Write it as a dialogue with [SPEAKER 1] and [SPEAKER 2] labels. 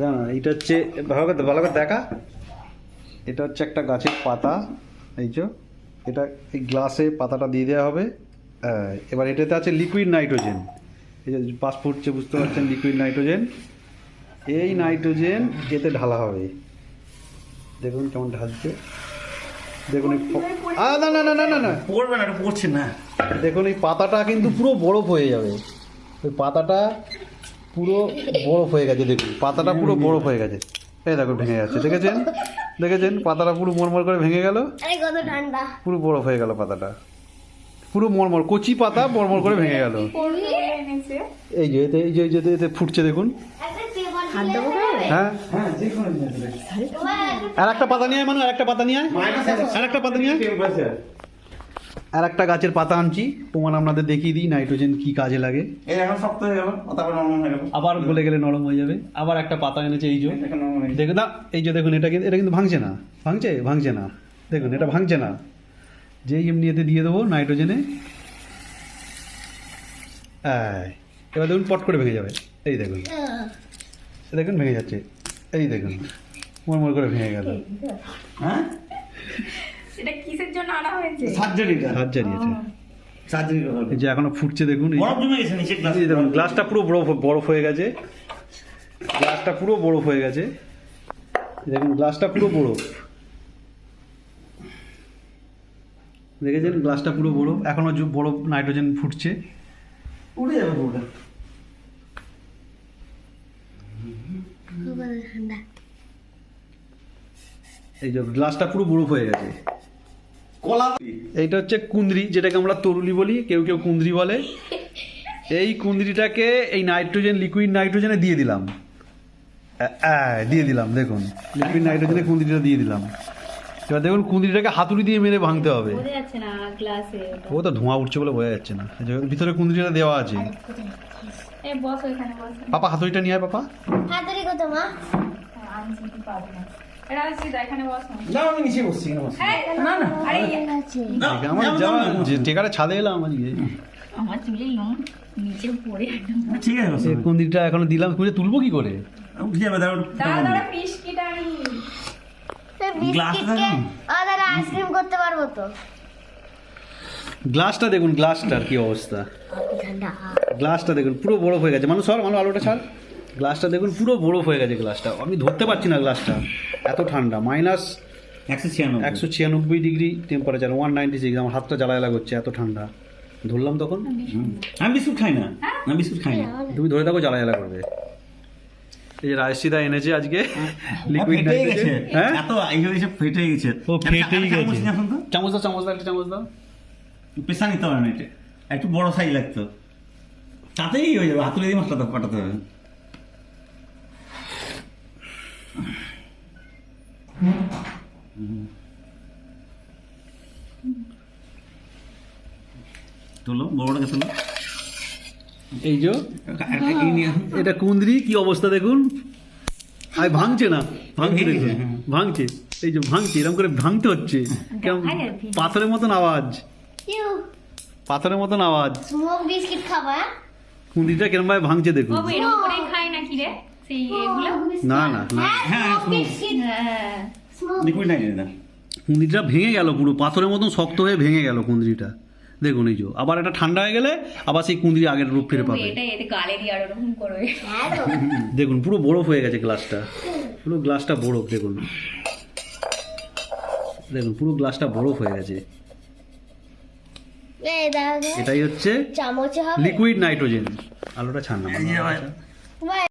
[SPEAKER 1] না এটা হচ্ছে ভালো করে দেখা, এটা হচ্ছে একটা গাছের পাতা, এই যে এটা এই গ্লাসে পাতাটা দিয়ে দেওয়া হবে। এবার এটাতে আছে লিকুইড নাইট্রোজেন, এই যে পাস ফুটছে বুঝতে পারছেন, লিকুইড নাইট্রোজেন। এই নাইট্রোজেন এতে ঢালা হবে, দেখুন কেমন ঢালছে, দেখুন না না না না না না
[SPEAKER 2] পড়বে না, পড়ছে না।
[SPEAKER 1] দেখুন এই পাতাটা কিন্তু পুরো বরফ হয়ে যাবে, ওই পাতাটা পুরো বরফ হয়ে গেছে, দেখুন পাতাটা পুরো বরফ হয়ে গেছে, এই দেখুন ভেঙে যাচ্ছে, দেখেছেন দেখেছেন পাতাটা পুরো মরমর করে ভেঙে গেল, পুরো বরফ হয়ে গেল পাতাটা, পুরো মরমর, কচি পাতা মরমর করে ভেঙে গেল। এই যে এতে এই যে এতে ফুটছে দেখুন। হ্যাঁ আর একটা পাতা নিয়ে মানুষ, আর একটা পাতা নিয়ে আর একটা পাতা নিয়ে আর একটা গাছের পাতা আনছি, প্রমাণ আপনাদের দেখিয়ে দিই নাইট্রোজেন কি কাজে লাগে।
[SPEAKER 2] এখন শক্ত হয়ে গেল, তারপর নরম হয়ে গেল,
[SPEAKER 1] আবার গলে গেলে নরম হয়ে যাবে। আবার একটা পাতা এনেছে, এই যে দেখুন না, এই যে দেখুন এটা কিন্তু ভাঙছে না, ভাঙছে না, দেখুন এটা ভাঙছে না, যেই এমনি এতে দিয়ে দেবো নাইট্রোজেনে, এবার দেখুন পট করে ভেঙে যাবে, এই দেখুন দেখুন ভেঙে যাচ্ছে, এই দেখুন মরমর করে ভেঙে গেল।
[SPEAKER 2] হ্যাঁ
[SPEAKER 3] এটা কিসের জন্য আনা হয়েছে?
[SPEAKER 2] সার্জারিটা,
[SPEAKER 1] সার্জারি আছে,
[SPEAKER 2] সার্জারি
[SPEAKER 1] এই যে এখনো ফুটছে দেখুন,
[SPEAKER 2] বরফ জমে গেছে নিচে গ্লাস।
[SPEAKER 1] এই দেখুন গ্লাসটা পুরো বরফ হয়ে গেছে, গ্লাসটা পুরো বরফ হয়ে গেছে, দেখুন গ্লাসটা পুরো বরফ, দেখেছেন গ্লাসটা পুরো বরফ, এখনো বরফ নাইট্রোজেন ফুটছে,
[SPEAKER 2] উড়ে যাবে পুরোটা।
[SPEAKER 1] এই যে গ্লাসটা পুরো বরফ হয়ে গেছে।
[SPEAKER 2] কলা
[SPEAKER 1] এইটা হচ্ছে কুন্দ্রি, যেটাকে আমরা তরুলি বলি, কেউ কেউ কুন্দ্রি বলে। এই কুন্দ্রিটাকে এই নাইট্রোজেন, লিকুইড নাইট্রোজেনে দিয়ে দিলাম, দেখুন লিকুইড নাইট্রোজেনে কুন্দ্রিটা দিয়ে দিলাম। এবার দেখুন কুন্দ্রিটাকে হাতুড়ি দিয়ে মেরে ভাঙতে হবে, ও তো ধোঁয়া উঠছে বলে বোঝা যাচ্ছে না, ভিতরে কুন্দ্রিটা দেওয়া আছে। পাপা হাতুড়িটা নিয়ে আয়, পাপা
[SPEAKER 4] হাতুড়ি কত মা?
[SPEAKER 2] না, আমি নিচে বসছি না,
[SPEAKER 1] আমার যাওয়া টেকারে ছাদে এলাম আজকে,
[SPEAKER 3] আমার চুলের লোম নিচে পড়ে একদম।
[SPEAKER 2] ঠিক আছে,
[SPEAKER 1] কুন্দ্রিটা এখনো দিলাম, কুঁড়ে তুলবো কি করে?
[SPEAKER 2] উঠে যাবে, দাঁড়াও
[SPEAKER 3] দাদা বিস্কিট আনি।
[SPEAKER 4] বিস্কিটকে দাদা আইসক্রিম করতে পারবো তো?
[SPEAKER 1] গ্লাসটা দেখুন, গ্লাসটার কি অবস্থা,
[SPEAKER 4] ঠান্ডা।
[SPEAKER 1] গ্লাসটা দেখুন পুরো বরফ হয়ে গেছে, মানুষ আলোটা ছাড়, গ্লাসটা দেখুন পুরো বরফ হয়ে গেছে, গ্লাসটা আমি ধরতে পারছি না, গ্লাসটা এত ঠান্ডা, -196 ডিগ্রি টেম্পারেচার, 196, আমার হাতটা জ্বালা করছে, এত ঠান্ডা। ধরলাম তখন,
[SPEAKER 2] আমি বিস্কুট খাই না, আমি বিস্কুট খাই না।
[SPEAKER 1] তুমি ধরে থাকো, জ্বালা করবে। এই যে রাজশিদা এনেছে আজকে লিকুইড
[SPEAKER 2] ফেটে গেছে,
[SPEAKER 1] নাইট্রোজেন, হ্যাঁ
[SPEAKER 2] এত এইভাবে সব ফেটে গেছে,
[SPEAKER 1] ও ফেটেই গেছে।
[SPEAKER 2] চামচ
[SPEAKER 1] চামচ দাও একটা চামচ দাও,
[SPEAKER 2] পেশা নিতে হবে না, এটা একটু বড় সাইজ লাগতো, তাতেই হয়ে যাবে, হাতুড়ি দিয়ে মশলা পাঠাতে হবে। তুলো বড়টাকে তুলো,
[SPEAKER 1] এই যে এটা কুন্দ্রি, কি অবস্থা দেখুন, আর ভাঙছে না, ভাঙছে দেখুন, ভাঙছে, এই যে ভাঙছে, এরকম করে ভাঙতে হচ্ছে, কেমন পাথরের মতন আওয়াজ, পাথরের মতন আওয়াজ।
[SPEAKER 4] স্মোক বিস্কিট খাবা?
[SPEAKER 1] কুন্দ্রিটা কিরম ভাবে ভাঙছে দেখুন।
[SPEAKER 3] বাবু এরকম করে খায় নাকি রে সেই এগুলো?
[SPEAKER 1] না না না,
[SPEAKER 2] হ্যাঁ
[SPEAKER 4] বিস্কিট
[SPEAKER 3] হ্যাঁ
[SPEAKER 2] লিকুইড নাই না,
[SPEAKER 1] কুন্দ্রিটা ভেঙে গেল, পুরো পাথরের মতন শক্ত হয়ে ভেঙে গেল কুন্দ্রিটা, দেখুন এই যে আবার এটা ঠান্ডা হয়ে গেলে আবার সেই কুন্দ্রি আগের রূপ ফিরে পাবে।
[SPEAKER 3] এটা এতে গালে দিয়ে আর ওরকম করবে।
[SPEAKER 1] দেখুন পুরো বরফ হয়ে গেছে গ্লাসটা, পুরো গ্লাসটা বরফ, দেখুন দেখুন পুরো গ্লাসটা বরফ হয়ে গেছে।
[SPEAKER 4] এই দাদা
[SPEAKER 1] এটাই হচ্ছে
[SPEAKER 4] চামচে হবে?
[SPEAKER 1] Liquid nitrogen. আলোটা ছাড় না।